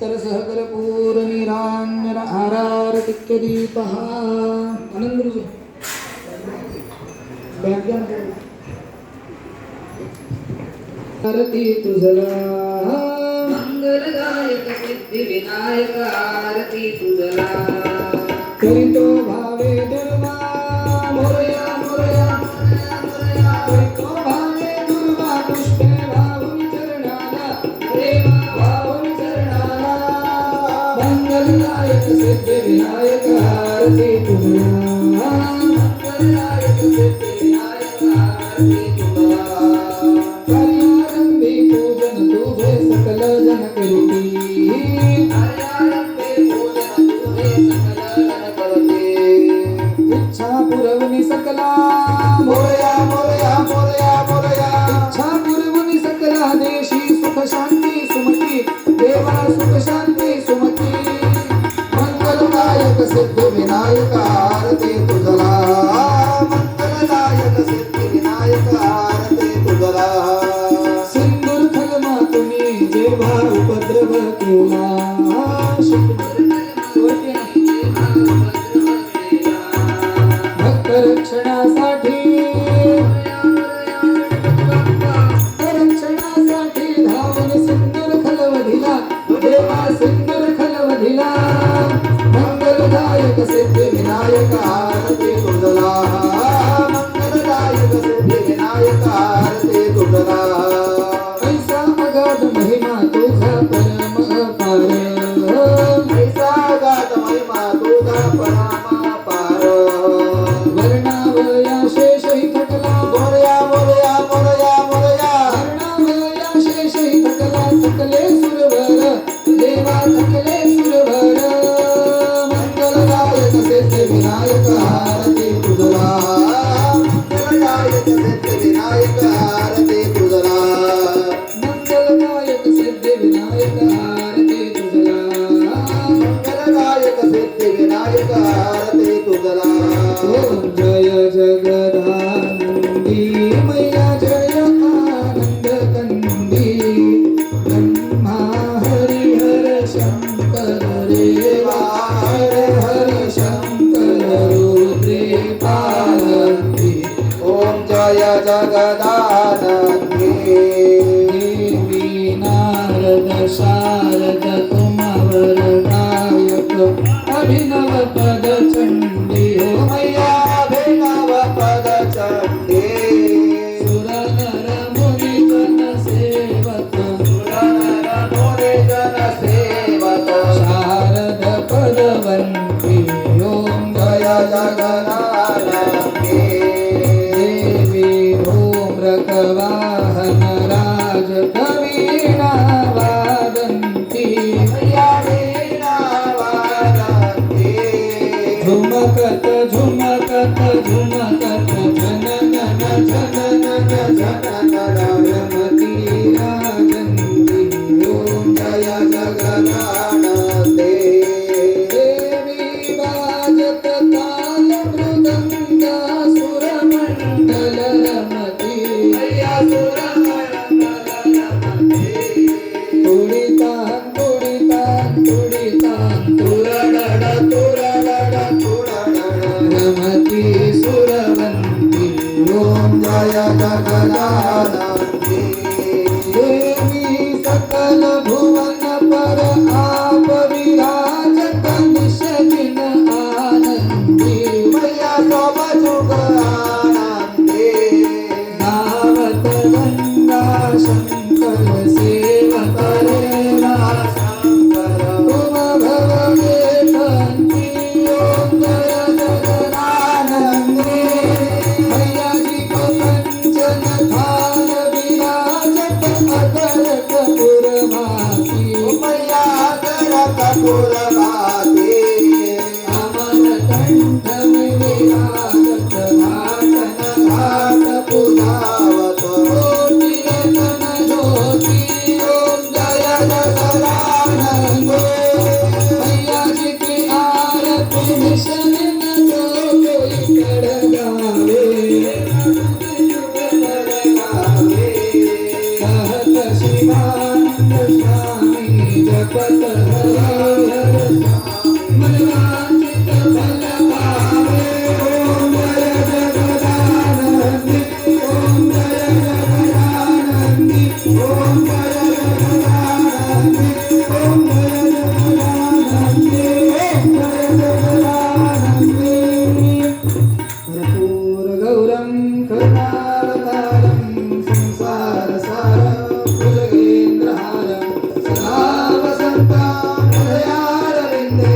तर सहकर्पूर निरांजन आरारतिक्य दीपः आनंद रुजू आरती तुझला मंगलदायक सिद्धी विनायक आरती तुझला करितो भावे दुर्वा मोरया मोरया मोरया करितो भावे दुर्वा पुष्पे भावुनि चरणाला देवा भावुनि चरणाला मंगलदायक सिद्धी विनायक आरती तुझला मंगलदायक सिद्धी विनायक आरती तुझला कार्यारंभी पूजन तुझे सकल जन करीती इच्छा पुरवणी सकला मोरया मोरया मोरया मोरया इच्छा पुरवणी सकला देशी सुख शांती सुमती देवा सुख शांती सुमती मंगलदायक सिद्धी विनायक आरती तुझला मंगलदायक सिद्धी विनायक आरती तुझला सिंदूर खलमा तुम्ही जेव्हा उपद्रव केला रक्षणासाठी धावून सिंदूर खलवधिला देवा सिंदूर खलवधिला मंगलदायक सिद्धी विनायक आरती तुझला मंगलदायक सिद्धी विनायक आरती तुझला ऐसा अगाध महिमा तुझा परम अपार ऐसा अगाध महिमा तुझा परम अपार वर्णावया शेषही थकला मोरया मोरया मोरया मोरया वर्णावया शेषही थकला थकले सुरवर देवा थकले सुरवर मंगलदायक सिद्धी विनायक आरती तुझला मंगलदायक सिद्धी विनायक आरती तुझला मंगलदायक सिद्धी विनायक आरती तुझला मंगलदायक सिद्धी विनायक आरती तुझला ओम जय जगदानंदी मैया जय आनंद कंदी ब्रह्मा हरिहर शंकर रेवा हर हर शंकर रुद्रे पालकी ओम जय जगदानंदी देवी नारद शारद तुम वरदायक अभिनव पद चंडी हो मैया अभिनव पद चंडी सुर नर मुनि जन सेवक सुर नर मुनि जन सेवक शारद पदवंती ओम जय जगदानंदी देवी ओम रकवाहन राज कवीणा वादंती मैया वीणा वादंती झुमकत झुमकत झुमकत जननन जननन जननन रमती राजंती ओम जय जगदानंदे देवी वाजत ताल मृदंग सुरमंडल रमती मैया सुरमंडल रमती तुडितान तुडितान तुडितान तुरडड तुरडड तुरडड रमती सुरवंती ओम जय जगदानंदी देवी सकल भुवन पर आप विराजत निशदिन आनंदी मैया सब जुग आनंदी धावत गंगा शंकर सेवक रेवा शंकर तुम भवगे कंती ओम जय जगदानंदी मैया जी को कंचन थाल विराजत अगर कपूर भाती मैया अगर कपूर भाती अमर कंठ में विराजत घाटन घाट पुजावत कोटि रतन ज्योति ओम जय जगदानंदे मैया जी की आरती मिशन न जो कोई कर गावे कहत शिवानंद स्वामी जपत मनवांचित फल पावे ओम जय जगदानंदी ओम जय जगदानंदी ओम जय जगदानंदी ओम जय जगदानंदी ओम जय जगदानंदी कर्पूरगौरं करुणावतारं संसारसारं भुजगेन्द्रहारं सदा वसन्तं हृदयारविन्दे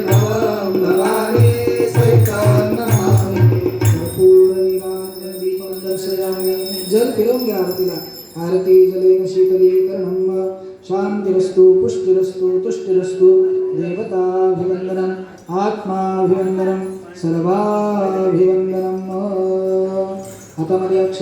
भवं भवानी सहितं नमामि कर्पूरनीराजनदीपं दर्शयामि जल फिरवून घ्या आरतीला आरती जलेन शीतलीकरणं शांतिरस्तु पुष्टिरस्तु तुष्टिरस्तु देवताभिवन्दनम् आत्माभिवन्दनं सर्वाभिवन्दनम् हातामध्ये अक्षर